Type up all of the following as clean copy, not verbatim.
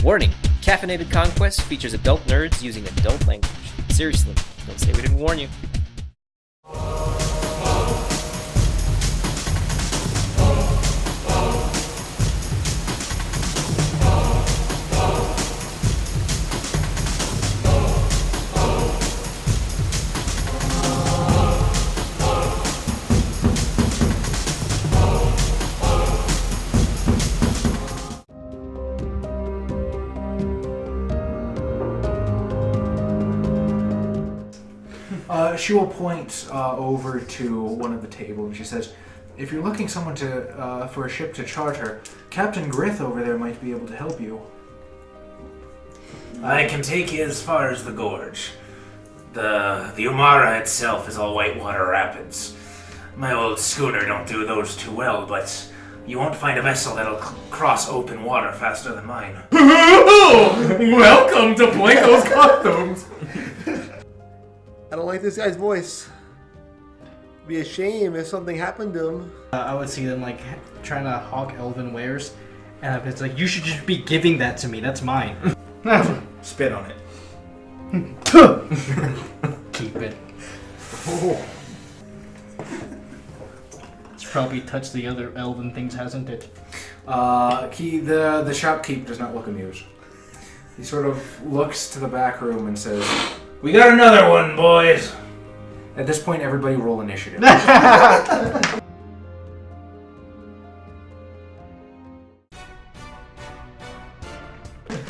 Warning, Caffeinated Conquest features adult nerds using adult language. Seriously, don't say we didn't warn you. She will point over to one of the tables and she says, if you're looking someone for a ship to charter, Captain Grith over there might be able to help you. I can take you as far as the gorge. The Umara itself is all whitewater rapids. My old schooner don't do those too well, but you won't find a vessel that'll cross open water faster than mine. Welcome to Blanco's Customs! I don't like this guy's voice. It'd be a shame if something happened to him. I would see them like trying to hawk elven wares, and it's like, you should just be giving that to me. That's mine. Spit on it. Keep it. It's probably touched the other elven things, hasn't it? The shopkeep does not look amused. He sort of looks to the back room and says, We got another one, boys. at this point, everybody roll initiative.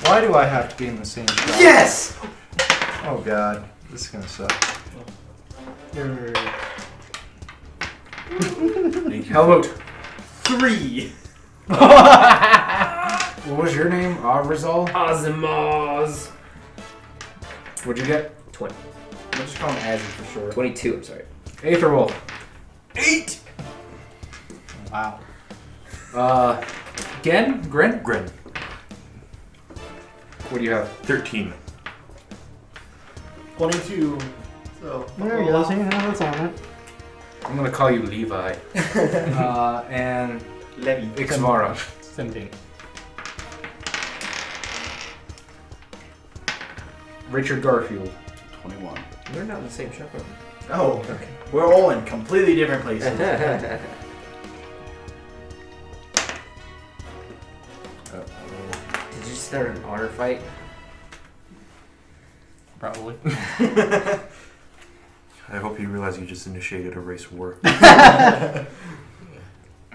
Why do I have to be in the same shop? Yes! Oh god, this is gonna suck. Helmut, 3. what was your name? Rizal? Ozmoz. What'd you get? 20. We'll just call him Azzy for short. 22, I'm sorry. Aether roll. 8. Wow. Gren? Grin. What do you have? 13. 22. So There you go. See, that's on it. I'm gonna call you Levi. And Levy. Ixmara. 17. Richard Garfield. 21. We're not in the same shop, are we? Oh, okay. We're all in completely different places. Did you start an honor fight? Probably. I hope you realize you just initiated a race war.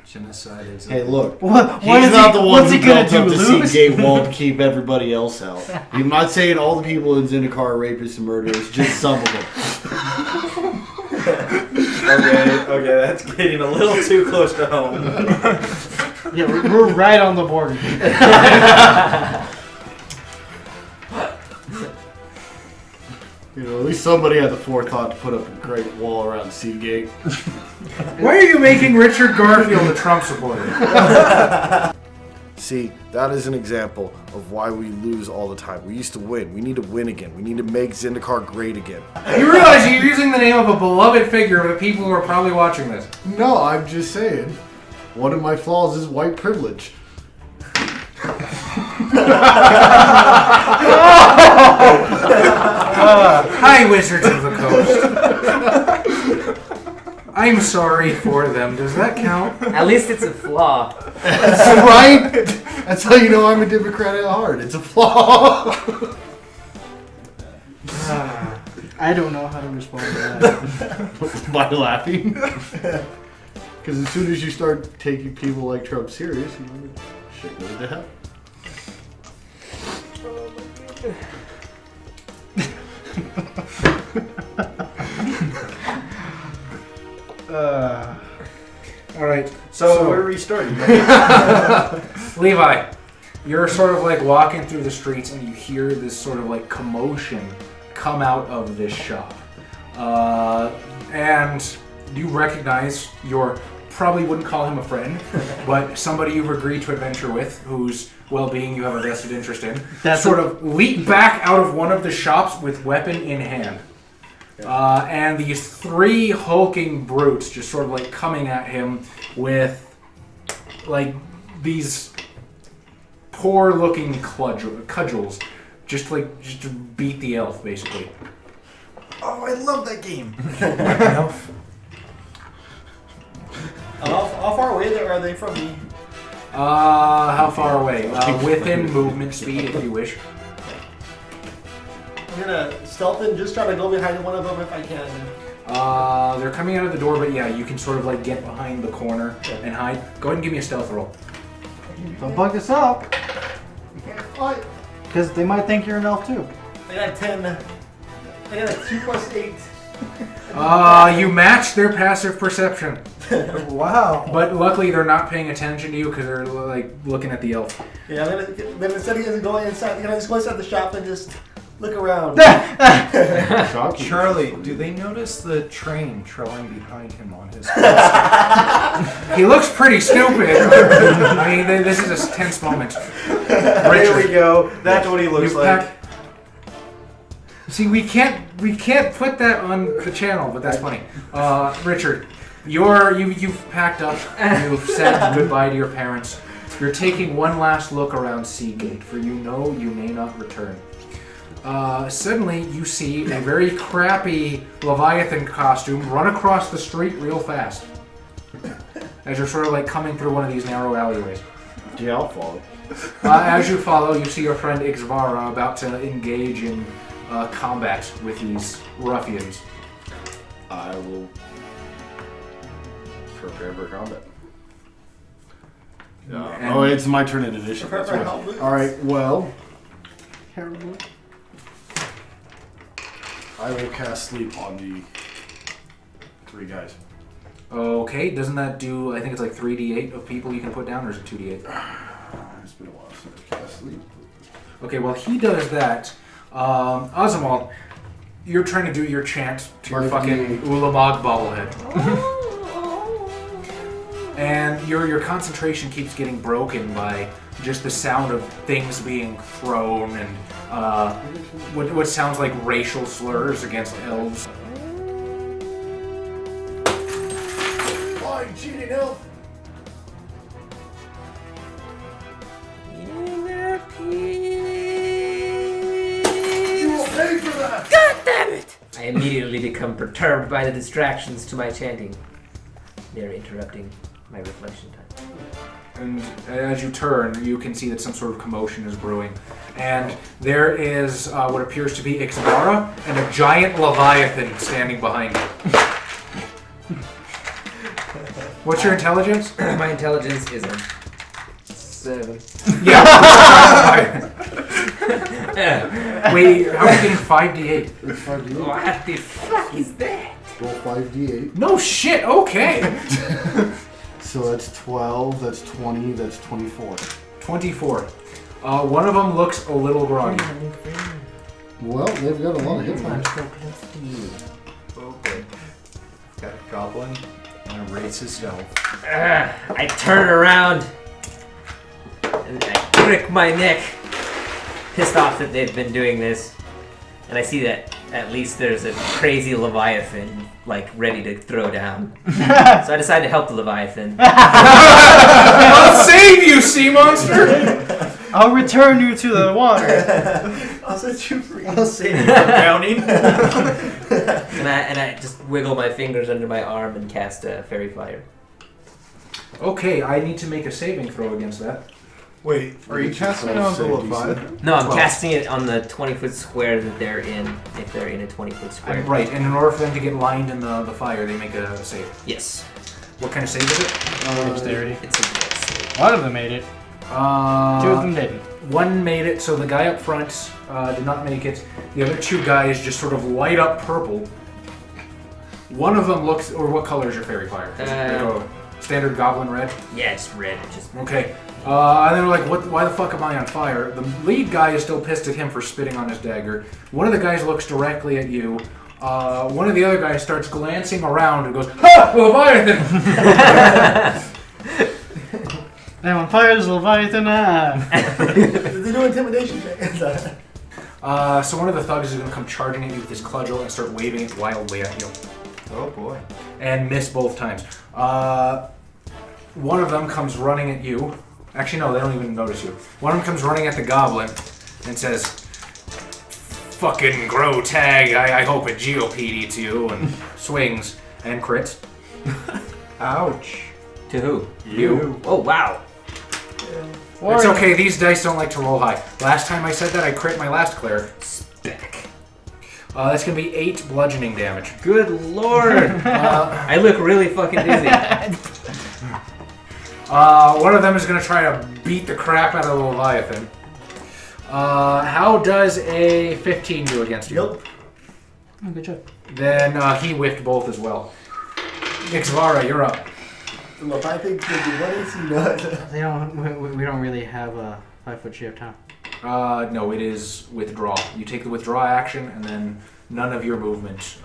Genocide is. Hey, look. He's He's not the one what's who he gonna built do? up the Lose? Seagate wall to keep everybody else out. I'm not saying all the people in Zendikar are rapists and murderers, just some of them. Okay, that's getting a little too close to home. Yeah, we're right on the border. You know, at least somebody had the forethought to put up a great wall around Seagate. Why are you making Richard Garfield a Trump supporter? See, that is an example of why we lose all the time. We used to win. We need to win again. We need to make Zendikar great again. You realize you're using the name of a beloved figure of the people who are probably watching this. No, I'm just saying. One of my flaws is white privilege. Hi, Wizards of the Coast. I'm sorry for them. Does that count? At least it's a flaw. Right? That's how you know I'm a Democrat at heart. It's a flaw. I don't know how to respond to that. By laughing. Because as soon as you start taking people like Trump serious, shit goes to hell. All right. So we're restarting. Levi, you're sort of like walking through the streets and you hear this sort of like commotion come out of this shop. And you recognize your, probably wouldn't call him a friend, but somebody you've agreed to adventure with, whose well-being you have a vested interest in, sort of leap back out of one of the shops with weapon in hand. And these three hulking brutes just sort of like coming at him with like these poor-looking cudgels, just to beat the elf, basically. Oh, I love that game. How far away are they from me? How far away? Within movement speed, if you wish. I'm gonna stealth and just try to go behind one of them if I can. They're coming out of the door, but yeah, you can sort of get behind the corner and hide. Go ahead and give me a stealth roll. Don't bug us up, You can't fight. because they might think you're an elf too. I got 10. I got a 2 plus 8. You match their passive perception. Wow. But luckily they're not paying attention to you because they're looking at the elf. Yeah, then instead of going inside, can I just go inside the shop and just look around? Shocking. Charlie, do they notice the train trailing behind him on his He looks pretty stupid. I mean, this is a tense moment. There we go. That's what he looks You've like. packed- See, we can't put that on the channel, but that's funny. Richard, you've packed up. You've said goodbye to your parents. You're taking one last look around Seagate, for you know you may not return. Suddenly, you see a very crappy Leviathan costume run across the street real fast. As you're sort of coming through one of these narrow alleyways. Yeah, I'll follow. As you follow, you see your friend Ixvara about to engage in combat with these ruffians. I will prepare for combat. And- It's my turn in initiative. Prepare That's for right. help. All right. Well, I will cast sleep on the 3 guys. Okay, doesn't that do, I think it's 3d8 of people you can put down, or is it 2d8? It's been a while since I cast sleep. Okay, well he does that. Oswald, you're trying to do your chant to your fucking Ulamog bobblehead. And your concentration keeps getting broken by just the sound of things being thrown and what sounds like racial slurs against elves. Fine, cheating elf. You will pay for that. God damn it! I immediately become perturbed by the distractions to my chanting. They're interrupting my reflection time. And as you turn, you can see that some sort of commotion is brewing. And there is what appears to be Ixvara and a giant Leviathan standing behind you. What's your intelligence? My intelligence is a 7. Yeah. Wait, how are you getting 5d8? It's 5d8. What the fuck is that? Roll 5d8. No shit, okay. So that's 12, that's 20, that's 24. 24. One of them looks a little groggy. Well, they've got a lot of hit points. Okay. Got a goblin and a racist elf. I turn around and I crick my neck, pissed off that they've been doing this, and I see that at least there's a crazy Leviathan ready to throw down. So I decide to help the Leviathan. I'll save you, sea monster! I'll return you to the water. I'll set you free. I'll save you from drowning. And I just wiggle my fingers under my arm and cast a fairy fire. Okay, I need to make a saving throw against that. Wait, are you casting it on the Save Leviathan? No, I'm 12. casting it on the 20-foot square that they're in, if they're in a 20-foot square. Right, and in order for them to get lined in the fire, they make a save. Yes. What kind of save is it? Dexterity. It's a yes. One of them made it. 2 of them didn't. One made it, so the guy up front did not make it. The other 2 guys just sort of light up purple. One of them looks, or what color is your fairy fire? Standard goblin red? Yeah, it's red. Just Okay. And they're like, "What? Why the fuck am I on fire?" The lead guy is still pissed at him for spitting on his dagger. One of the guys looks directly at you. One of the other guys starts glancing around and goes, "Ha! Leviathan!" Now on fire is Leviathan. They do intimidation check. So one of the thugs is going to come charging at you with his cudgel and start waving it wildly at you. Oh boy. And miss both times. One of them comes running at you. Actually, no, they don't even notice you. One of them comes running at the goblin and says, "Fucking grow tag, I hope a GOP eats you," and swings and crits. Ouch. To who? You. Oh, wow. It's okay, these dice don't like to roll high. Last time I said that, I crit my last cleric. Spec. That's gonna be 8 bludgeoning damage. Good lord. I look really fucking dizzy. One of them is gonna try to beat the crap out of the Leviathan. How does a 15 do against you? Yep. Oh, good job. Then he whiffed both as well. Ixvara, you're up. So if I think maybe what is he not? We don't really have a 5-foot shift, huh? No, it is withdraw. You take the withdraw action, and then none of your movement.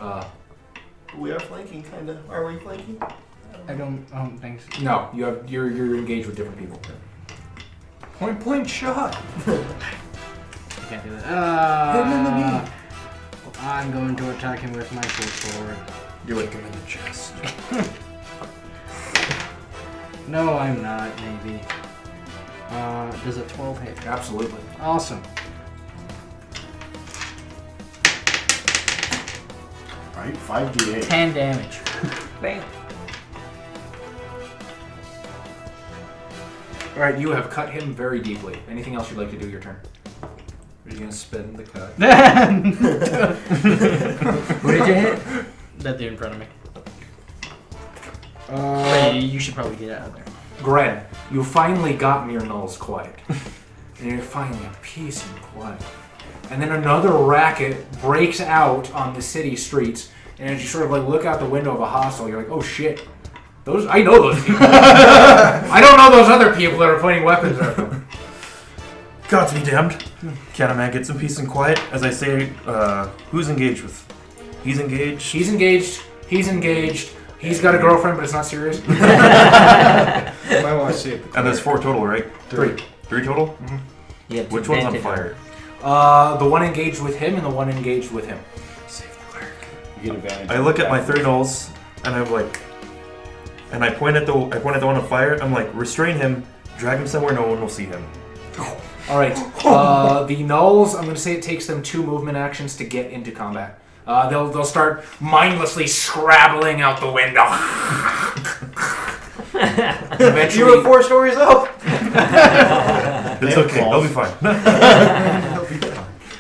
We are flanking, kinda. Are we flanking? I don't think so. No, you're engaged with different people. Point blank shot. I can't do that. Hit him in the knee. I'm going to attack him with my short sword. You lick him in the chest. No, I'm not, maybe. Does a 12 hit? Absolutely. Awesome. Alright, 5d8. 10 damage. Bam. Alright, you have cut him very deeply. Anything else you'd like to do your turn? Are you gonna spin the cut? Who did you hit? That dude in front of me. Uh, You should probably get out of there. Gren, you finally gotten your nulls quiet. And you're finally at peace and quiet. And then another racket breaks out on the city streets, and as you sort of like look out the window of a hostel, you're like, oh shit. I know those people. I don't know those other people that are pointing weapons at them. Gods be damned. Can a man get some peace and quiet? As I say, who's engaged with? He's engaged. He's engaged. He's engaged. He's got a girlfriend, but it's not serious. You might want to see it. And there's 4 total, right? 3. 3 total? Yeah, Which one's on fire? The one engaged with him and the one engaged with him. Save the cleric. You get advantage. I look at my 3 nulls, and I'm like, and I point at the one on fire. I'm like, restrain him, drag him somewhere no one will see him. All right. The nulls, I'm going to say it takes them 2 movement actions to get into combat. They'll start mindlessly scrabbling out the window. Eventually, You were 4 stories up. It's okay, I'll be fine.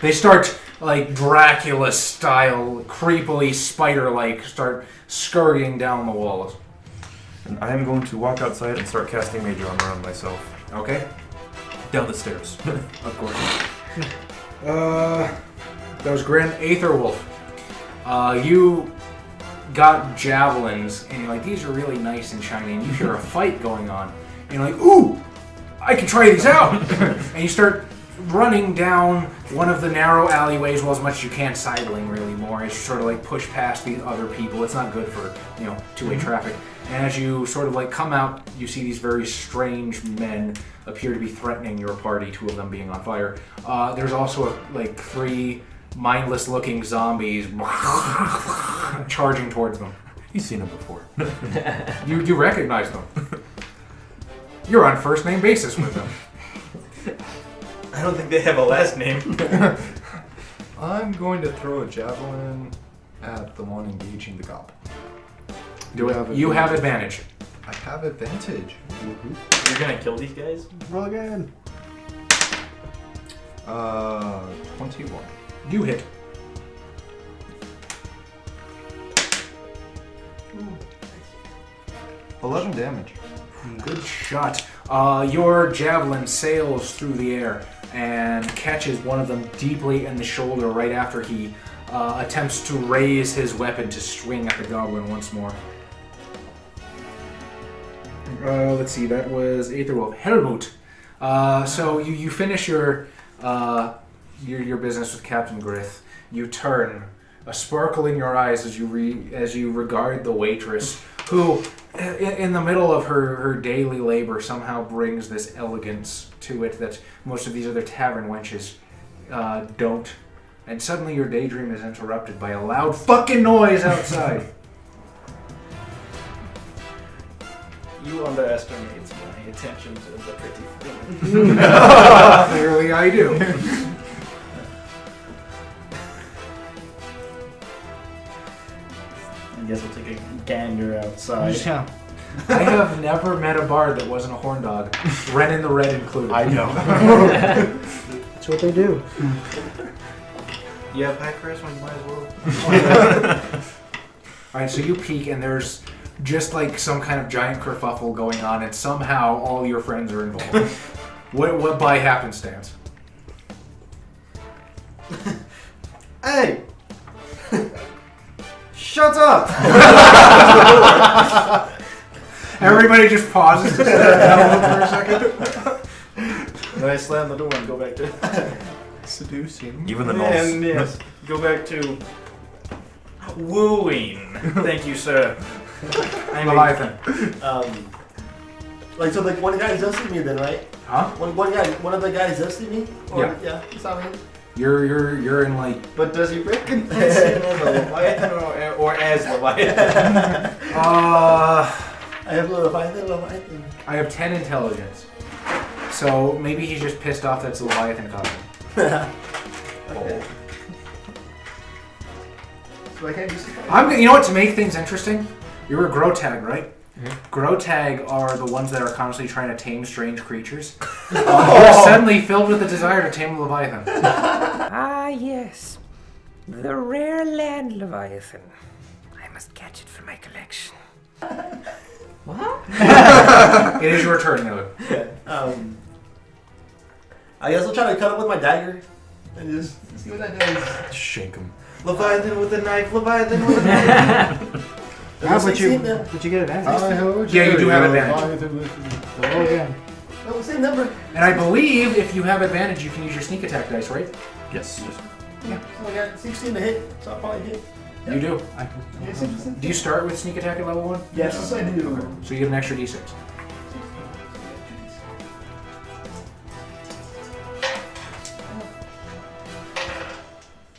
they start like Dracula style, creepily spider-like, start scurrying down the walls. And I am going to walk outside and start casting Mage Armor on myself. Okay. Down the stairs. Of course. That was Gren Aetherwolf. You got javelins, and you're like, these are really nice and shiny, and you hear a fight going on. And you're like, ooh, I can try these out! And you start running down one of the narrow alleyways, well, as much as you can, sidling really more, as you sort of like push past these other people. It's not good for, two-way traffic. And as you sort of like come out, you see these very strange men appear to be threatening your party, 2 of them being on fire. There's also 3 mindless-looking zombies charging towards them. You've seen him before. You recognize them. You're on first-name basis with them. I don't think they have a last name. I'm going to throw a javelin at the one engaging the goblin. Do it. You have advantage. I have advantage. You're gonna kill these guys? Roll again. 21. You hit. Ooh. 11 damage. Good shot. Your javelin sails through the air and catches one of them deeply in the shoulder right after he attempts to raise his weapon to swing at the goblin once more. Let's see, that was Aetherwolf. Helmut. So you finish your business with Captain Grith. You turn, a sparkle in your eyes as you regard the waitress, who, in the middle of her daily labor, somehow brings this elegance to it that most of these other tavern wenches don't. And suddenly your daydream is interrupted by a loud fucking noise outside. You underestimate my attention to the pretty thing. Clearly I do. I guess we'll take a gander outside. Yeah. I have never met a bard that wasn't a horn dog. Ren in the Red included. I know. That's what they do. You have high charisma, you might as well. Alright, so you peek and there's just like some kind of giant kerfuffle going on, and somehow all your friends are involved. What by happenstance? Hey! Shut up! Everybody just pauses to stare at for a second. Then I slam the door and go back to Seducing. Even the and gnolls. yes, go back to wooing. Thank you, sir. Leviathan. Like, so, like, one guy does see me then, right? Huh? One of the guys does see me? Or, Yeah. Yeah, it's not me. You're in like But does he recognize him as a Leviathan or as Leviathan? I have Leviathan. I have 10 intelligence. So maybe he's just pissed off that's a Leviathan costume. Okay. So I can't just... You know what, to make things interesting? You're a Grotag, right? Grotag are the ones that are constantly trying to tame strange creatures. You're suddenly filled with the desire to tame a Leviathan. Ah, yes. The rare land Leviathan. I must catch it for my collection. What? It is your turn, though. I guess I'll try to cut it with my dagger and just see what that does. Shake him. Leviathan with a knife, Leviathan with a knife. Ah, but you 16 now. get advantage. Yeah, you do have advantage. Oh yeah. Oh, same number. And I believe if you have advantage, you can use your sneak attack dice, right? Yes. Yeah. So I got 16 to hit, so I'll probably hit. You do. Yeah, 16. Do you start with sneak attack at level 1? Yes, I do. So you get an extra d6.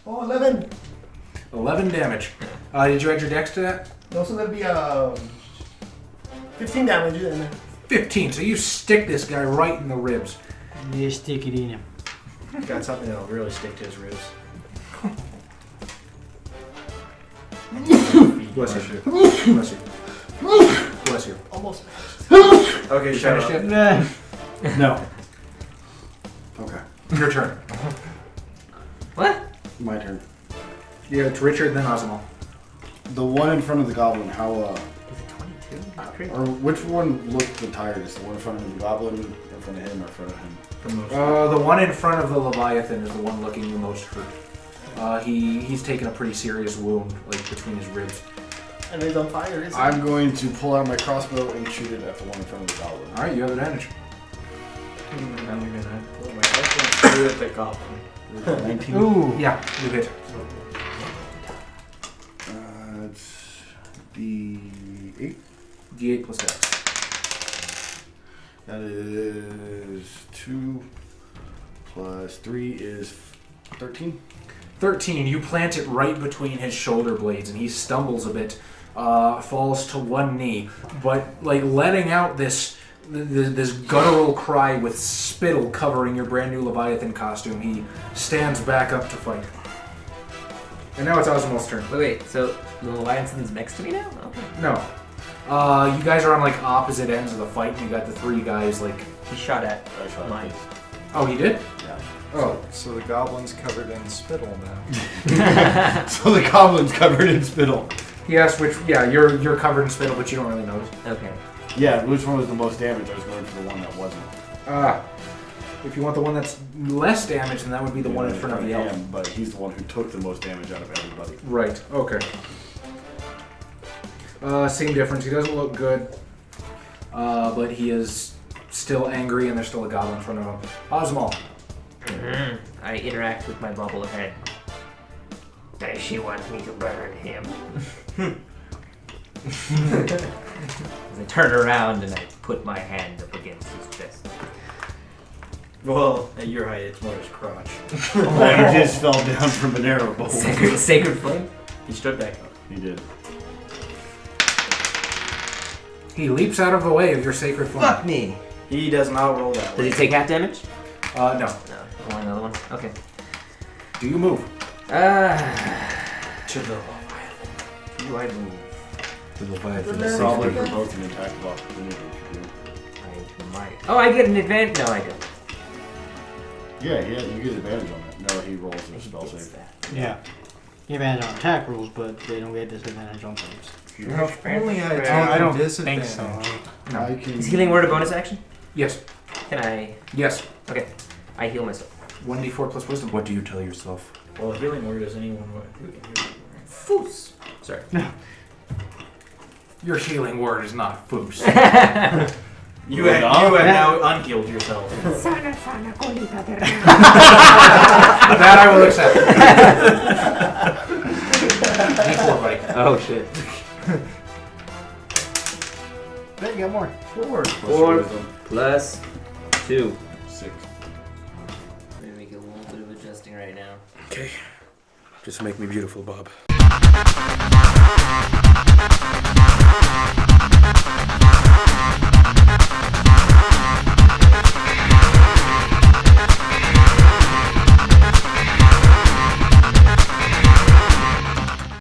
Oh, 11. 11 damage. Did you add your dex to that? No, so that'd be 15 damage in there. 15. So you stick this guy right in the ribs. You stick it in him. Got something that'll really stick to his ribs. Bless you. Bless you. Bless you. Almost. Okay, You shut finished up. it? No. Okay. Your turn. What? My turn. Yeah, it's Richard, then Osmo. The one in front of the goblin, how, Is it 22? or which one looked the tiredest? The one in front of the goblin, in front of him, or in front of him? The one in front of the Leviathan is the one looking the most hurt. He's taken a pretty serious wound, like between his ribs. And he's on fire, isn't I'm going to pull out my crossbow and shoot it at the one in front of the goblin. Alright, you have advantage. Now you're gonna pull my weapon through at the goblin. 19. Ooh. Yeah, you hit. It's D8. D8 plus dex. That is 2 plus 3 is 13. 13. You plant it right between his shoulder blades, and he stumbles a bit, falls to one knee, but like letting out this guttural cry with spittle covering your brand new Leviathan costume, he stands back up to fight. And now it's Osmo's turn. Wait, so the Leviathan's next to me now? Okay. No. You guys are on like opposite ends of the fight. You got the three guys like. He shot at mine. Oh, he did? Yeah. Oh. So the goblin's covered in spittle now. So the goblin's covered in spittle. Yes, which you're covered in spittle, but you don't really notice. Okay. Yeah, which one was the most damage? I was going for the one that wasn't. If you want the one that's less damage, then that would be the one in front of the elf. But he's the one who took the most damage out of everybody. Right. Okay. Same difference. He doesn't look good, but he is still angry, and there's still a goblin in front of him. Osmo. I interact with my bubble head. Does she want me to burn him? I turn around and I put my hand up against his chest. Well, at your height, it's more his crotch. He just fell down from an arrow bolt. Sacred flame? He stood back up. He did. He leaps out of the way of your sacred flame. Fuck me! He does not roll that Does way. he take half damage? No. No. I want another one. Okay. Do you move? To the Leviathan. Do I move? The Leviathan. It's Probably provoke an attack of opportunity. I might. Oh, I get an advantage. No, I don't. Yeah, you get advantage on that. No, he rolls a spell It's save. that. Yeah. You have advantage on attack rules, but they don't get disadvantage on things. If only I I don't think disadvantage. so. I can. Is healing word a bonus action? Yes. Can I? Yes. Okay. I heal myself. 1d4 plus wisdom. What do you tell yourself? Well, healing word is anyone who can heal. Foos. Sorry. Your healing word is not foos. You have now unhealed yourself. That I will accept. D4, buddy. Oh shit. There you got more. 4 plus 4 wisdom. plus 2. 6. I'm gonna make a little bit of adjusting right now. Okay. Just make me beautiful, Bob.